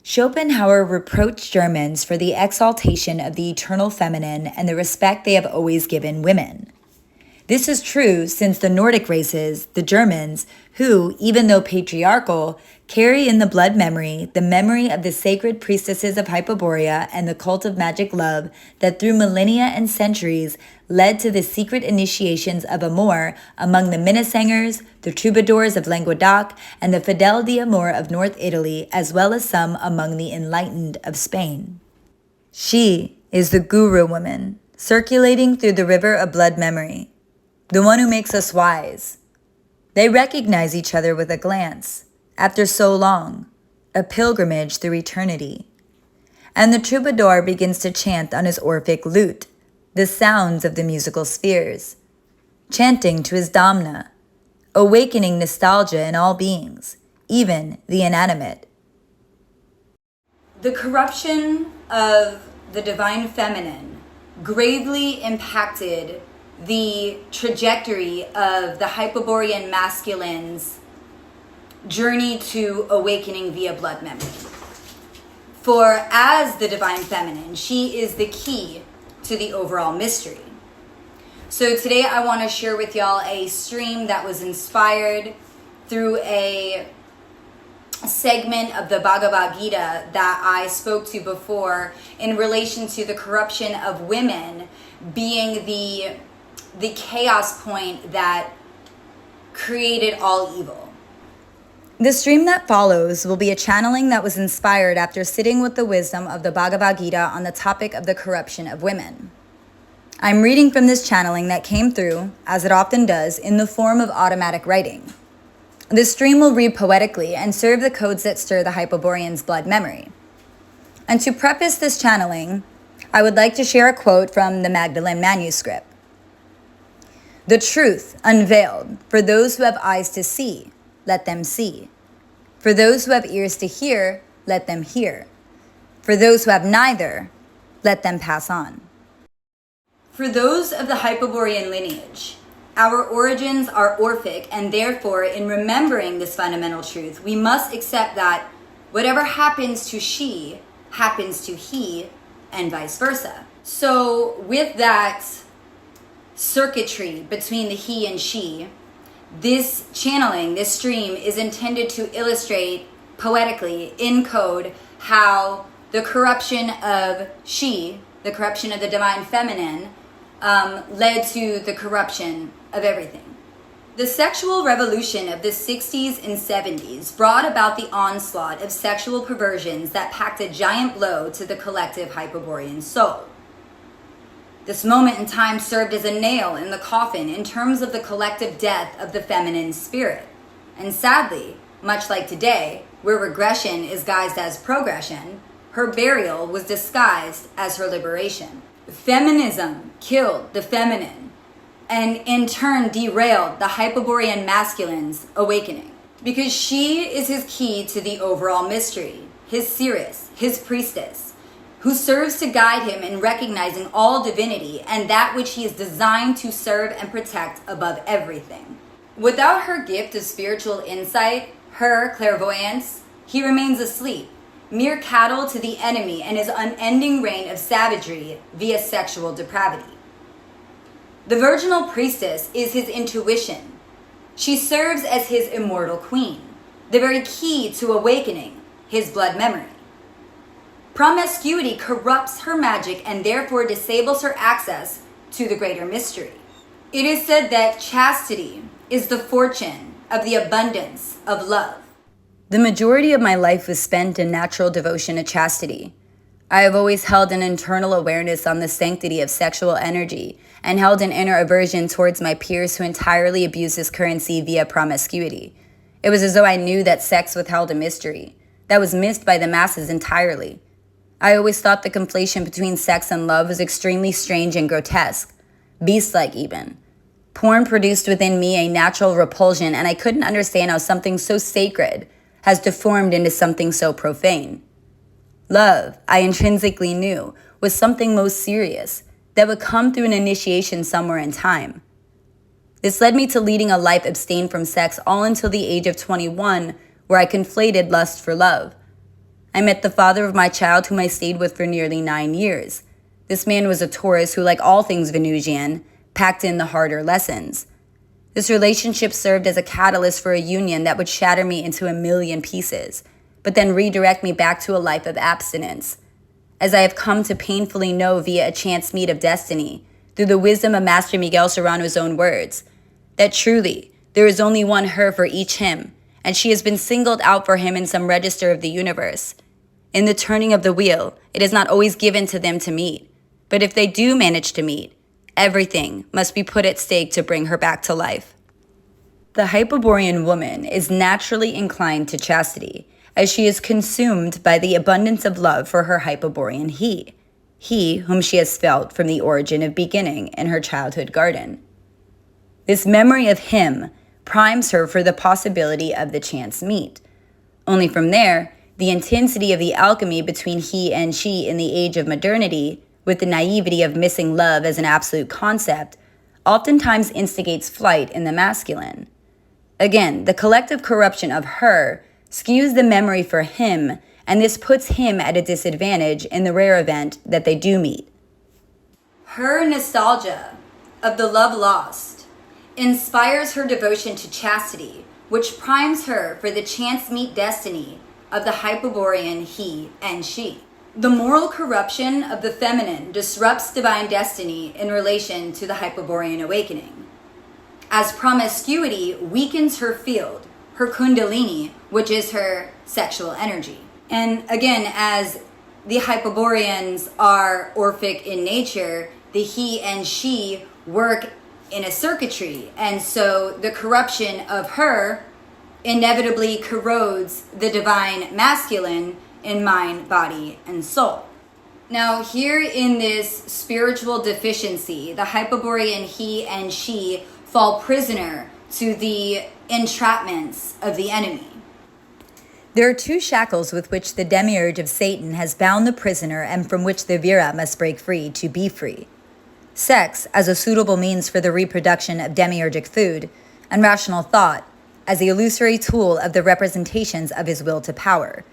Schopenhauer reproached Germans for the exaltation of the eternal feminine and the respect they have always given women. This is true since the Nordic races, the Germans, who, even though patriarchal, carry in the blood memory the memory of the sacred priestesses of Hyperborea and the cult of magic love that through millennia and centuries led to the secret initiations of amore among the Minnesangers, the troubadours of Languedoc, and the fidèle d'amore of North Italy, as well as some among the enlightened of Spain. She is the guru woman, circulating through the river of blood memory, the one who makes us wise. They recognize each other with a glance, after so long, a pilgrimage through eternity. And the troubadour begins to chant on his Orphic lute, the sounds of the musical spheres, chanting to his damna, awakening nostalgia in all beings, even the inanimate. The corruption of the divine feminine gravely impacted the trajectory of the Hyperborean masculine's journey to awakening via blood memory. For as the divine feminine, she is the key to the overall mystery. So today I want to share with y'all a stream that was inspired through a segment of the Bhagavad Gita that I spoke to before in relation to the corruption of women being the chaos point that created all evil. The stream that follows will be a channeling that was inspired after sitting with the wisdom of the Bhagavad Gita on the topic of the corruption of women. I'm reading from this channeling that came through, as it often does, in the form of automatic writing. The stream will read poetically and serve the codes that stir the Hyperborean's blood memory. And to preface this channeling, I would like to share a quote from the Magdalene manuscript. The truth unveiled, for those who have eyes to see, let them see. For those who have ears to hear, let them hear. For those who have neither, let them pass on. For those of the Hyperborean lineage, our origins are Orphic, and therefore, in remembering this fundamental truth, we must accept that whatever happens to she, happens to he, and vice versa. So, with that circuitry between the he and she, this channeling, this stream, is intended to illustrate poetically, in code, how the corruption of she, the corruption of the divine feminine, led to the corruption of everything. The sexual revolution of the 60s and 70s brought about the onslaught of sexual perversions that packed a giant blow to the collective Hyperborean soul. This moment in time served as a nail in the coffin in terms of the collective death of the feminine spirit. And sadly, much like today, where regression is guised as progression, her burial was disguised as her liberation. Feminism killed the feminine and in turn derailed the Hyperborean masculine's awakening. Because she is his key to the overall mystery, his seeress, his priestess, who serves to guide him in recognizing all divinity and that which he is designed to serve and protect above everything. Without her gift of spiritual insight, her clairvoyance, he remains asleep, mere cattle to the enemy and his unending reign of savagery via sexual depravity. The virginal priestess is his intuition. She serves as his immortal queen, the very key to awakening his blood memory. Promiscuity corrupts her magic and therefore disables her access to the greater mystery. It is said that chastity is the fortune of the abundance of love. The majority of my life was spent in natural devotion to chastity. I have always held an internal awareness on the sanctity of sexual energy and held an inner aversion towards my peers who entirely abuse this currency via promiscuity. It was as though I knew that sex withheld a mystery that was missed by the masses entirely. I always thought the conflation between sex and love was extremely strange and grotesque, beast-like even. Porn produced within me a natural repulsion, and I couldn't understand how something so sacred has deformed into something so profane. Love, I intrinsically knew, was something most serious that would come through an initiation somewhere in time. This led me to leading a life abstained from sex all until the age of 21, where I conflated lust for love. I met the father of my child, whom I stayed with for nearly 9 years. This man was a Taurus who, like all things Venusian, packed in the harder lessons. This relationship served as a catalyst for a union that would shatter me into a million pieces, but then redirect me back to a life of abstinence. As I have come to painfully know via a chance meet of destiny, through the wisdom of Master Miguel Serrano's own words, that truly there is only one her for each him, and she has been singled out for him in some register of the universe. In the turning of the wheel, it is not always given to them to meet, but if they do manage to meet, everything must be put at stake to bring her back to life. The Hyperborean woman is naturally inclined to chastity, as she is consumed by the abundance of love for her Hyperborean he whom she has felt from the origin of beginning in her childhood garden. This memory of him primes her for the possibility of the chance meet. Only from there, the intensity of the alchemy between he and she in the age of modernity, with the naivety of missing love as an absolute concept, oftentimes instigates flight in the masculine. Again, the collective corruption of her skews the memory for him, and this puts him at a disadvantage in the rare event that they do meet. Her nostalgia of the love lost inspires her devotion to chastity, which primes her for the chance meet destiny of the Hyperborean he and she. The moral corruption of the feminine disrupts divine destiny in relation to the Hyperborean awakening, as promiscuity weakens her field, her kundalini, which is her sexual energy. And again, as the Hyperboreans are Orphic in nature, the he and she work in a circuitry, and so the corruption of her inevitably corrodes the divine masculine in mind, body, and soul. Now, here in this spiritual deficiency, the Hyperborean he and she fall prisoner to the entrapments of the enemy. There are 2 shackles with which the demiurge of Satan has bound the prisoner and from which the vira must break free to be free. Sex as a suitable means for the reproduction of demiurgic food, and rational thought as the illusory tool of the representations of his will to power,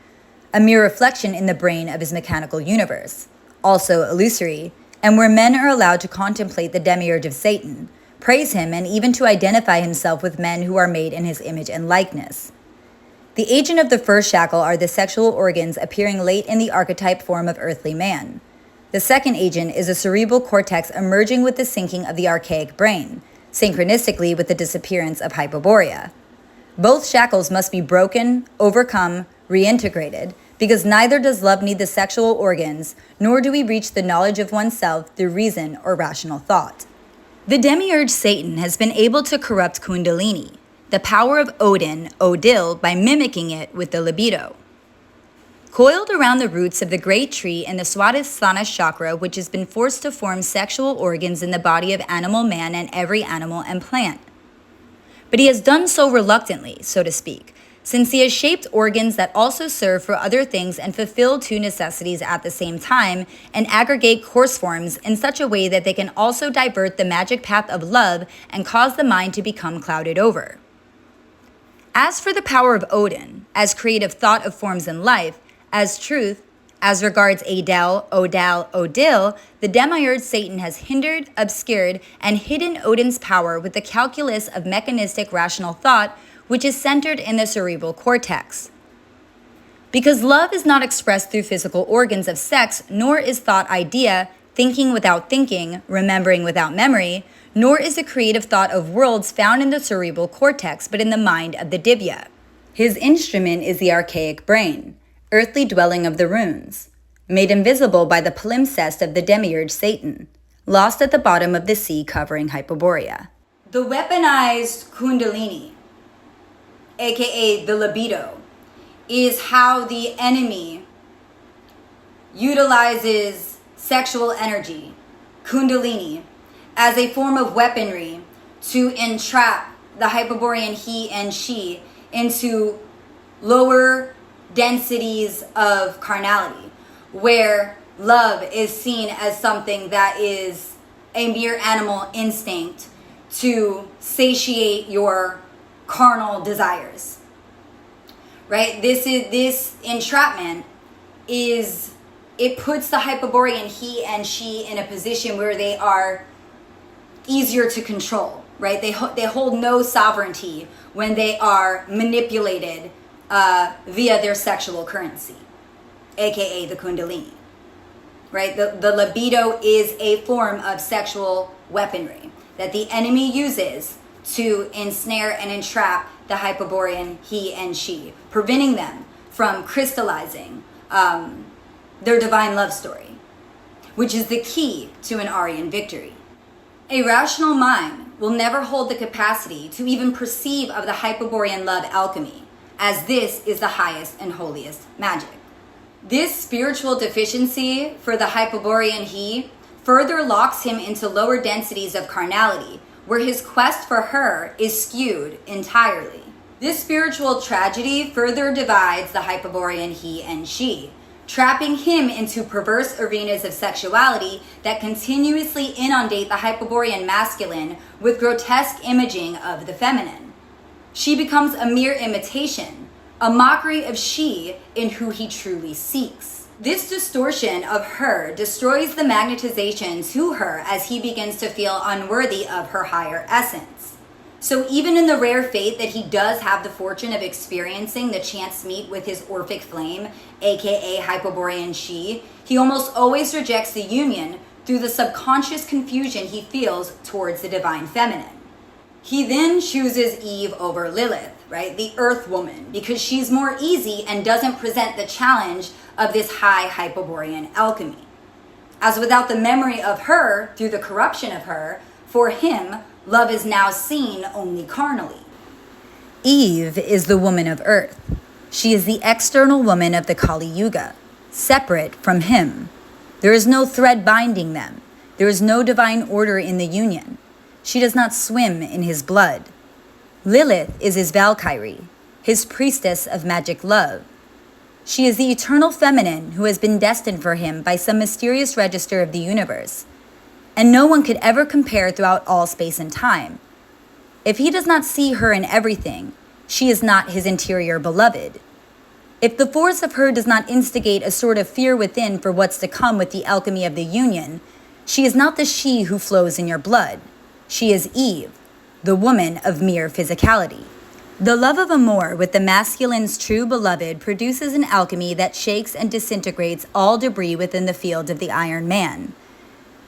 a mere reflection in the brain of his mechanical universe, also illusory, and where men are allowed to contemplate the demiurge of Satan, praise him, and even to identify himself with men who are made in his image and likeness. The agent of the first shackle are the sexual organs appearing late in the archetype form of earthly man. The second agent is a cerebral cortex emerging with the sinking of the archaic brain, synchronistically with the disappearance of Hyperborea. Both shackles must be broken, overcome, reintegrated, because neither does love need the sexual organs, nor do we reach the knowledge of oneself through reason or rational thought. The demiurge Satan has been able to corrupt Kundalini, the power of Odin, Odil, by mimicking it with the libido. Coiled around the roots of the great tree in the Swadhisthana chakra, which has been forced to form sexual organs in the body of animal man and every animal and plant. But he has done so reluctantly, so to speak, since he has shaped organs that also serve for other things and fulfill 2 necessities at the same time, and aggregate coarse forms in such a way that they can also divert the magic path of love and cause the mind to become clouded over. As for the power of Odin, as creative thought of forms in life, as truth, as regards Adel, Odal, Odil, the demiurge Satan has hindered, obscured, and hidden Odin's power with the calculus of mechanistic rational thought, which is centered in the cerebral cortex. Because love is not expressed through physical organs of sex, nor is thought idea, thinking without thinking, remembering without memory, nor is the creative thought of worlds found in the cerebral cortex, but in the mind of the Divya. His instrument is the archaic brain, earthly dwelling of the runes, made invisible by the palimpsest of the demiurge Satan, lost at the bottom of the sea covering Hyperborea. The weaponized Kundalini, aka the libido, is how the enemy utilizes sexual energy, Kundalini, as a form of weaponry to entrap the Hyperborean he and she into lower densities of carnality, where love is seen as something that is a mere animal instinct to satiate your carnal desires. Right? This entrapment is it puts the Hyperborean he and she in a position where they are easier to control, right? They hold no sovereignty when they are manipulated via their sexual currency, aka the Kundalini, right? The libido is a form of sexual weaponry that the enemy uses to ensnare and entrap the Hyperborean he and she, preventing them from crystallizing their divine love story, which is the key to an Aryan victory. A rational mind will never hold the capacity to even perceive of the Hyperborean love alchemy, as this is the highest and holiest magic. This spiritual deficiency for the Hyperborean he further locks him into lower densities of carnality, where his quest for her is skewed entirely. This spiritual tragedy further divides the Hyperborean he and she, trapping him into perverse arenas of sexuality that continuously inundate the Hyperborean masculine with grotesque imaging of the feminine. She becomes a mere imitation, a mockery of she in who he truly seeks. This distortion of her destroys the magnetization to her as he begins to feel unworthy of her higher essence. So even in the rare fate that he does have the fortune of experiencing the chance meet with his Orphic flame, aka Hyperborean she, he almost always rejects the union through the subconscious confusion he feels towards the divine feminine. He then chooses Eve over Lilith, right, the earth woman, because she's more easy and doesn't present the challenge of this high Hyperborean alchemy. As without the memory of her, through the corruption of her, for him, love is now seen only carnally. Eve is the woman of earth. She is the external woman of the Kali Yuga, separate from him. There is no thread binding them. There is no divine order in the union. She does not swim in his blood. Lilith is his Valkyrie, his priestess of magic love. She is the eternal feminine who has been destined for him by some mysterious register of the universe, and no one could ever compare throughout all space and time. If he does not see her in everything, she is not his interior beloved. If the force of her does not instigate a sort of fear within for what's to come with the alchemy of the union, she is not the she who flows in your blood. She is Eve, the woman of mere physicality. The love of amore with the masculine's true beloved produces an alchemy that shakes and disintegrates all debris within the field of the Iron Man.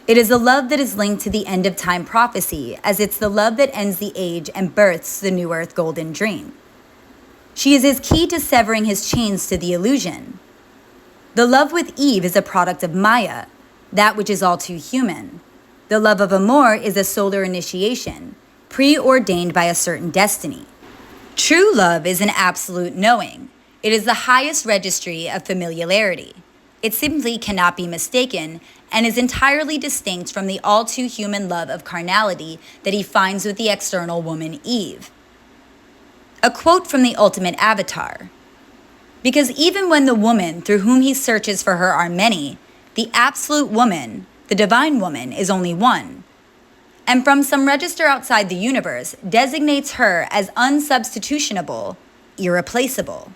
It is a love that is linked to the end of time prophecy, as it's the love that ends the age and births the new earth golden dream. She is his key to severing his chains to the illusion. The love with Eve is a product of Maya, that which is all too human. The love of amore is a solar initiation, preordained by a certain destiny. True love is an absolute knowing. It is the highest registry of familiarity. It simply cannot be mistaken and is entirely distinct from the all-too-human love of carnality that he finds with the external woman Eve. A quote from the ultimate avatar. Because even when the woman through whom he searches for her are many, the absolute woman, the divine woman, is only one, and from some register outside the universe designates her as unsubstitutionable, irreplaceable.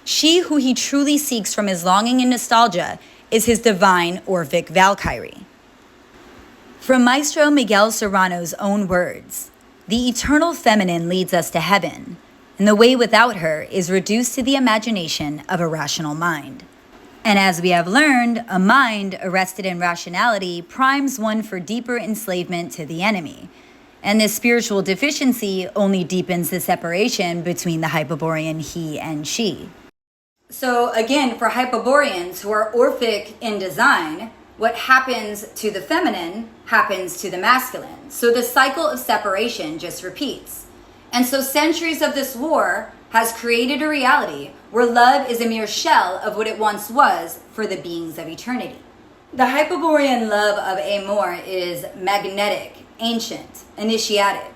She who he truly seeks from his longing and nostalgia is his divine Orphic Valkyrie. From Mæstro Miguel Serrano's own words, the eternal feminine leads us to heaven, and the way without her is reduced to the imagination of a rational mind. And as we have learned, a mind arrested in rationality primes one for deeper enslavement to the enemy. And this spiritual deficiency only deepens the separation between the Hyperborean he and she. So again, for Hyperboreans who are Orphic in design, what happens to the feminine happens to the masculine. So the cycle of separation just repeats. And so centuries of this war has created a reality where love is a mere shell of what it once was for the beings of eternity. The Hyperborean love of AMOR is magnetic, ancient, initiatic,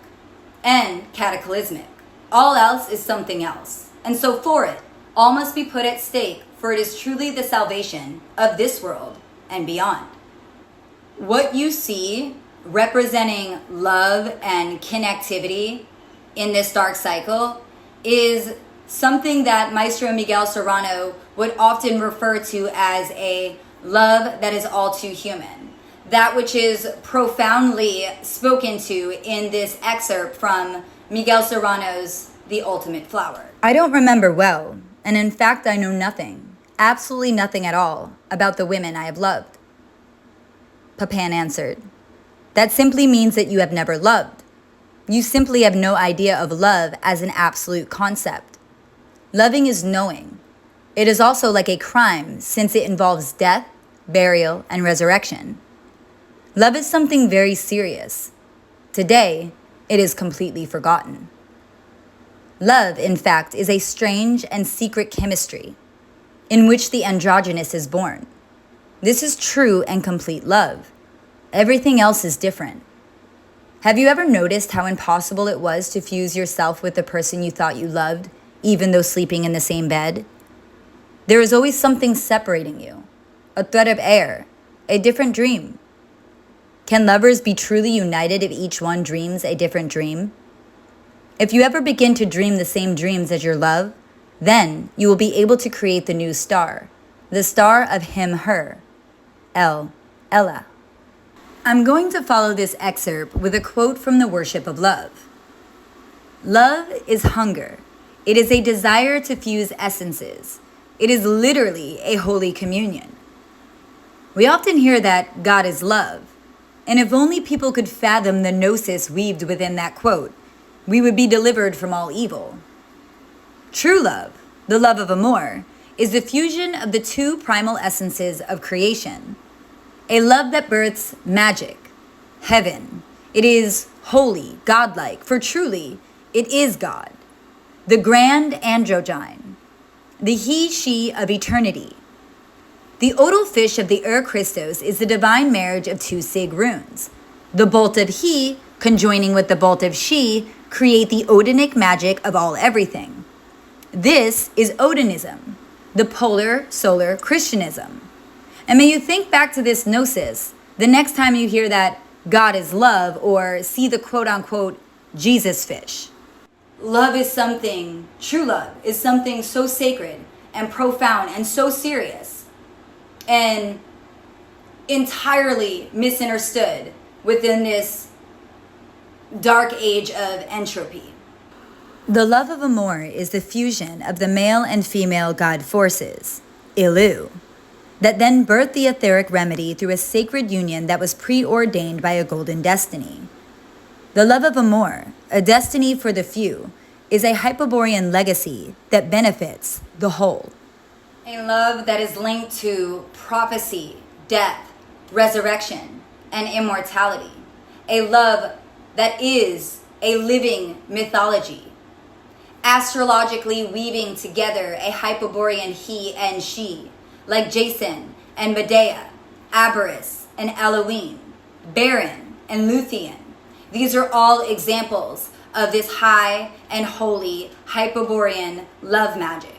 and cataclysmic. All else is something else. And so for it, all must be put at stake, for it is truly the salvation of this world and beyond. What you see representing love and connectivity in this dark cycle is something that Mæstro Miguel Serrano would often refer to as a love that is all too human. That which is profoundly spoken to in this excerpt from Miguel Serrano's The Ultimate Flower. I don't remember well, and in fact I know nothing, absolutely nothing at all, about the women I have loved. Papan answered, that simply means that you have never loved. You simply have no idea of love as an absolute concept. Loving is knowing. It is also like a crime since it involves death, burial, and resurrection. Love is something very serious. Today, it is completely forgotten. Love, in fact, is a strange and secret chemistry in which the androgynous is born. This is true and complete love. Everything else is different. Have you ever noticed how impossible it was to fuse yourself with the person you thought you loved, even though sleeping in the same bed? There is always something separating you, a thread of air, a different dream. Can lovers be truly united if each one dreams a different dream? If you ever begin to dream the same dreams as your love, then you will be able to create the new star, the star of him, her, Ella. I'm going to follow this excerpt with a quote from The Worship of Love. Love is hunger. It is a desire to fuse essences. It is literally a holy communion. We often hear that God is love, and if only people could fathom the gnosis weaved within that quote, we would be delivered from all evil. True love, the love of amore, is the fusion of the two primal essences of creation. A love that births magic, heaven. It is holy, godlike, for truly, it is God. The grand androgyne, the he-she of eternity. The odal fish of the Christos is the divine marriage of two sig runes. The bolt of he, conjoining with the bolt of she, create the Odinic magic of all everything. This is Odinism, the polar solar Christianism. And may you think back to this gnosis the next time you hear that God is love or see the quote-unquote Jesus fish. Love is something, true love is something so sacred and profound and so serious and entirely misunderstood within this dark age of entropy. The love of amore is the fusion of the male and female god forces, Ilu, that then birthed the etheric remedy through a sacred union that was preordained by a golden destiny. The love of amore, a destiny for the few, is a Hyperborean legacy that benefits the whole. A love that is linked to prophecy, death, resurrection, and immortality. A love that is a living mythology, astrologically weaving together a Hyperborean he and she, like Jason and Medea, Abaris and Elohim, Baron and Luthien. These are all examples of this high and holy Hyperborean love magic.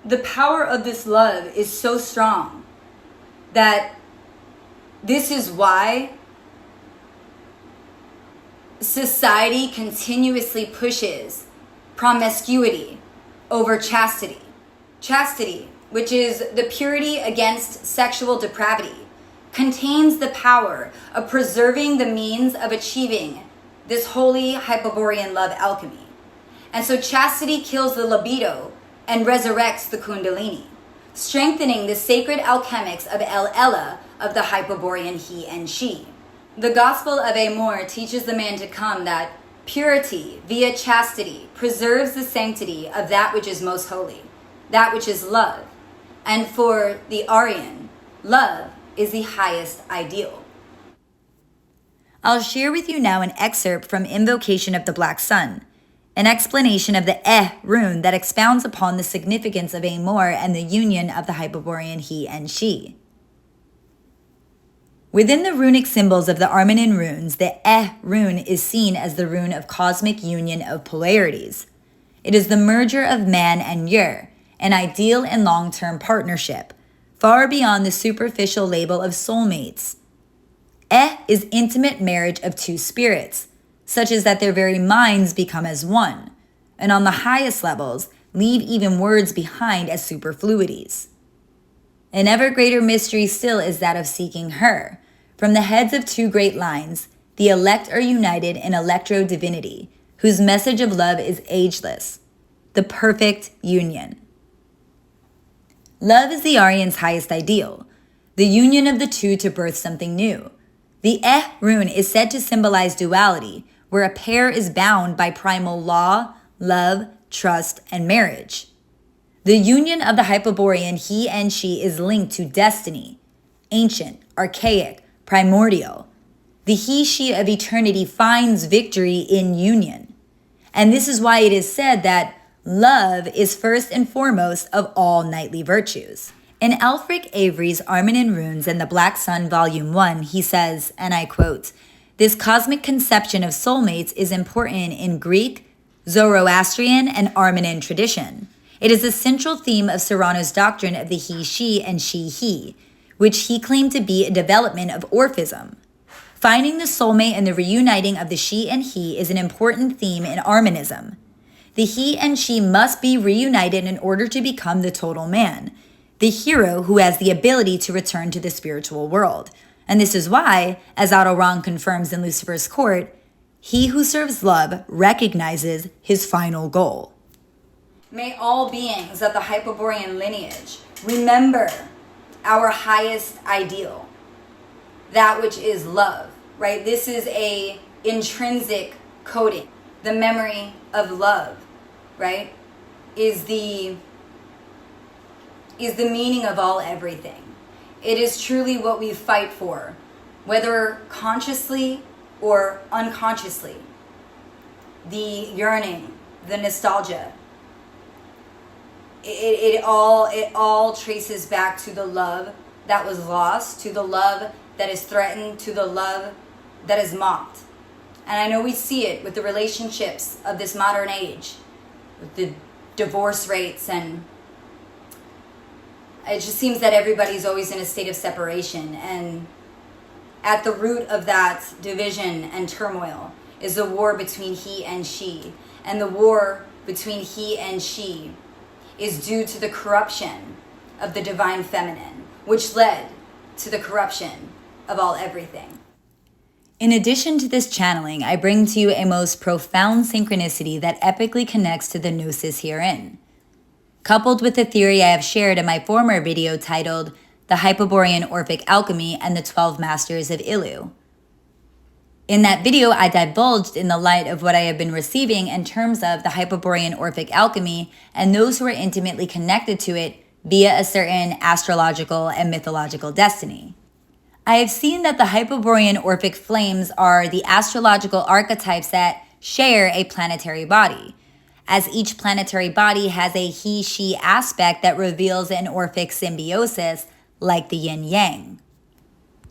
The power of this love is so strong that this is why society continuously pushes promiscuity over chastity. Chastity, which is the purity against sexual depravity, contains the power of preserving the means of achieving this holy Hyperborean love alchemy. And so chastity kills the libido and resurrects the kundalini, strengthening the sacred alchemics of Ella of the Hyperborean he and she. The Gospel of AMOR teaches the man to come that purity via chastity preserves the sanctity of that which is most holy, that which is love. And for the Aryan, love is the highest ideal. I'll share with you now an excerpt from Invocation of the Black Sun, an explanation of the rune that expounds upon the significance of AMOR and the union of the Hyperborean he and she. Within the runic symbols of the Armanen runes, the rune is seen as the rune of cosmic union of polarities. It is the merger of man and yer, an ideal and long-term partnership, far beyond the superficial label of soulmates. Is intimate marriage of two spirits, such as that their very minds become as one, and on the highest levels, leave even words behind as superfluities. An ever greater mystery still is that of seeking her. From the heads of two great lines, the elect are united in electro-divinity, whose message of love is ageless, the perfect union. Love is the Aryan's highest ideal, the union of the two to birth something new. The rune is said to symbolize duality, where a pair is bound by primal law, love, trust, and marriage. The union of the Hyperborean he and she is linked to destiny, ancient, archaic, primordial. The he-she of eternity finds victory in union. And this is why it is said that love is first and foremost of all knightly virtues. In Aelfric Avery's Armanen Runes and the Black Sun Volume 1, he says, and I quote, "This cosmic conception of soulmates is important in Greek, Zoroastrian, and Armanen tradition. It is a central theme of Serrano's doctrine of the he-she and she-he, which he claimed to be a development of Orphism. Finding the soulmate and the reuniting of the she and he is an important theme in Armanism. The he and she must be reunited in order to become the total man, the hero who has the ability to return to the spiritual world. And this is why, as Aelfric confirms in Lucifer's court, he who serves love recognizes his final goal." May all beings of the Hyperborean lineage remember our highest ideal, that which is love, right? This is a intrinsic coding. The memory of love, right, is the meaning of all everything. It is truly what we fight for, whether consciously or unconsciously. The yearning, the nostalgia, it all traces back to the love that was lost, to the love that is threatened, to the love that is mocked. And I know we see it with the relationships of this modern age, with the divorce rates, and it just seems that everybody's always in a state of separation. And at the root of that division and turmoil is the war between he and she. And the war between he and she is due to the corruption of the divine feminine, which led to the corruption of all everything. In addition to this channeling, I bring to you a most profound synchronicity that epically connects to the gnosis herein, coupled with the theory I have shared in my former video titled The Hyperborean Orphic Alchemy and the 12 Masters of Ilu. In that video, I divulged in the light of what I have been receiving in terms of the Hyperborean Orphic Alchemy and those who are intimately connected to it via a certain astrological and mythological destiny. I have seen that the Hyperborean Orphic flames are the astrological archetypes that share a planetary body, as each planetary body has a he-she aspect that reveals an Orphic symbiosis like the yin-yang.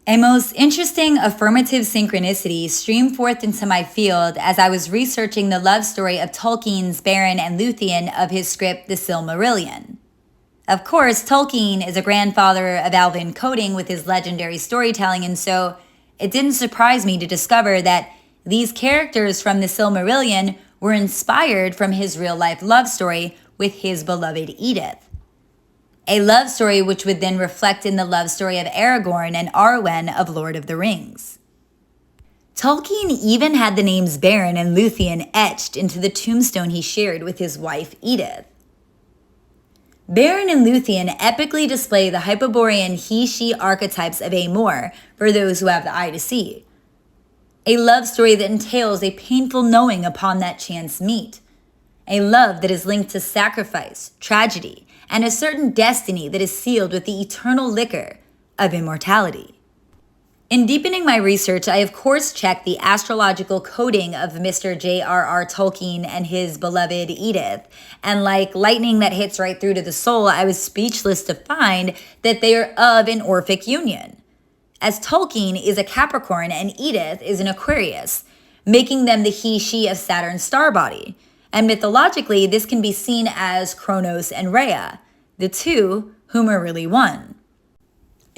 A most interesting affirmative synchronicity streamed forth into my field as I was researching the love story of Tolkien's Beren and Luthien of his script The Silmarillion. Of course, Tolkien is a grandfather of Alvin coding with his legendary storytelling, and so it didn't surprise me to discover that these characters from the Silmarillion were inspired from his real-life love story with his beloved Edith. A love story which would then reflect in the love story of Aragorn and Arwen of Lord of the Rings. Tolkien even had the names Beren and Luthien etched into the tombstone he shared with his wife Edith. Beren and Luthien epically display the Hyperborean he-she archetypes of AMOR for those who have the eye to see. A love story that entails a painful knowing upon that chance meet. A love that is linked to sacrifice, tragedy, and a certain destiny that is sealed with the eternal liquor of immortality. In deepening my research, I of course checked the astrological coding of Mr. J.R.R. Tolkien and his beloved Edith, and like lightning that hits right through to the soul, I was speechless to find that they are of an Orphic union, as Tolkien is a Capricorn and Edith is an Aquarius, making them the he-she of Saturn's star body. And mythologically, this can be seen as Kronos and Rhea, the two whom are really one.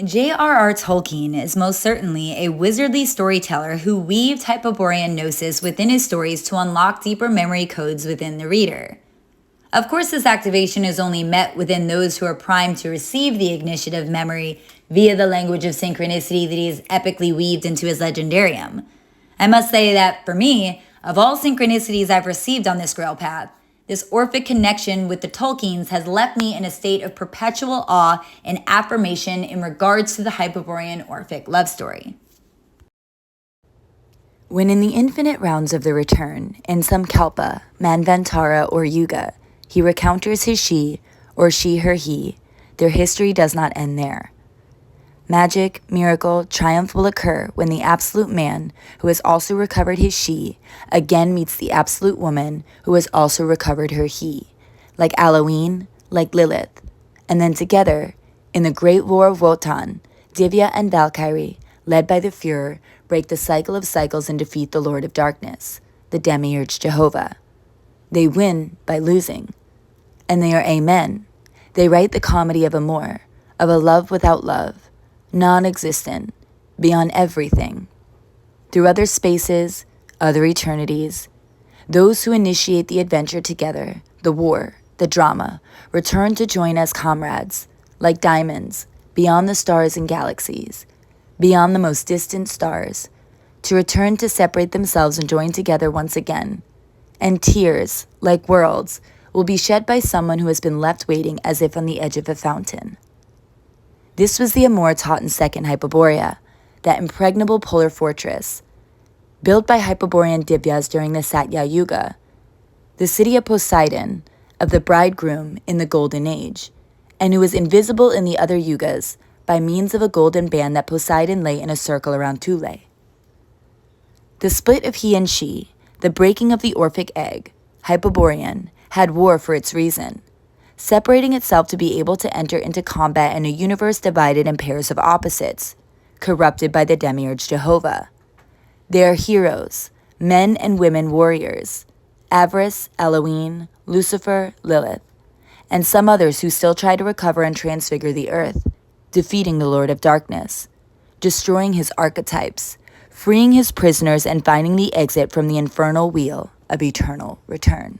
J.R.R. Tolkien is most certainly a wizardly storyteller who weaved Hyperborean gnosis within his stories to unlock deeper memory codes within the reader. Of course, this activation is only met within those who are primed to receive the ignition of memory via the language of synchronicity that he has epically weaved into his legendarium. I must say that, for me, of all synchronicities I've received on this Grail path, this Orphic connection with the Tolkiens has left me in a state of perpetual awe and affirmation in regards to the Hyperborean Orphic love story. When in the infinite rounds of the return, in some Kalpa, Manvantara, or Yuga, he recounters his she, or she her he, their history does not end there. Magic, miracle, triumph will occur when the absolute man, who has also recovered his she, again meets the absolute woman, who has also recovered her he, like Halloween, like Lilith, and then together, in the great war of Wotan, Divya and Valkyrie, led by the Fuhrer, break the cycle of cycles and defeat the Lord of Darkness, the demiurge Jehovah. They win by losing. And they are amen. They write the comedy of amore, of a love without love, non-existent, beyond everything. Through other spaces, other eternities, those who initiate the adventure together, the war, the drama, return to join as comrades, like diamonds, beyond the stars and galaxies, beyond the most distant stars, to return to separate themselves and join together once again. And tears, like worlds, will be shed by someone who has been left waiting as if on the edge of a fountain. This was the amore taught in Second Hyperborea, that impregnable polar fortress, built by Hyperborean Divyas during the Satya Yuga, the city of Poseidon, of the bridegroom in the Golden Age, and who was invisible in the other Yugas by means of a golden band that Poseidon lay in a circle around Thule. The split of he and she, the breaking of the Orphic egg, Hyperborean, had war for its reason, separating itself to be able to enter into combat in a universe divided in pairs of opposites, corrupted by the demiurge Jehovah. They are heroes, men and women warriors, Avarice, Halloween, Lucifer, Lilith, and some others who still try to recover and transfigure the earth, defeating the Lord of Darkness, destroying his archetypes, freeing his prisoners, and finding the exit from the infernal wheel of eternal return.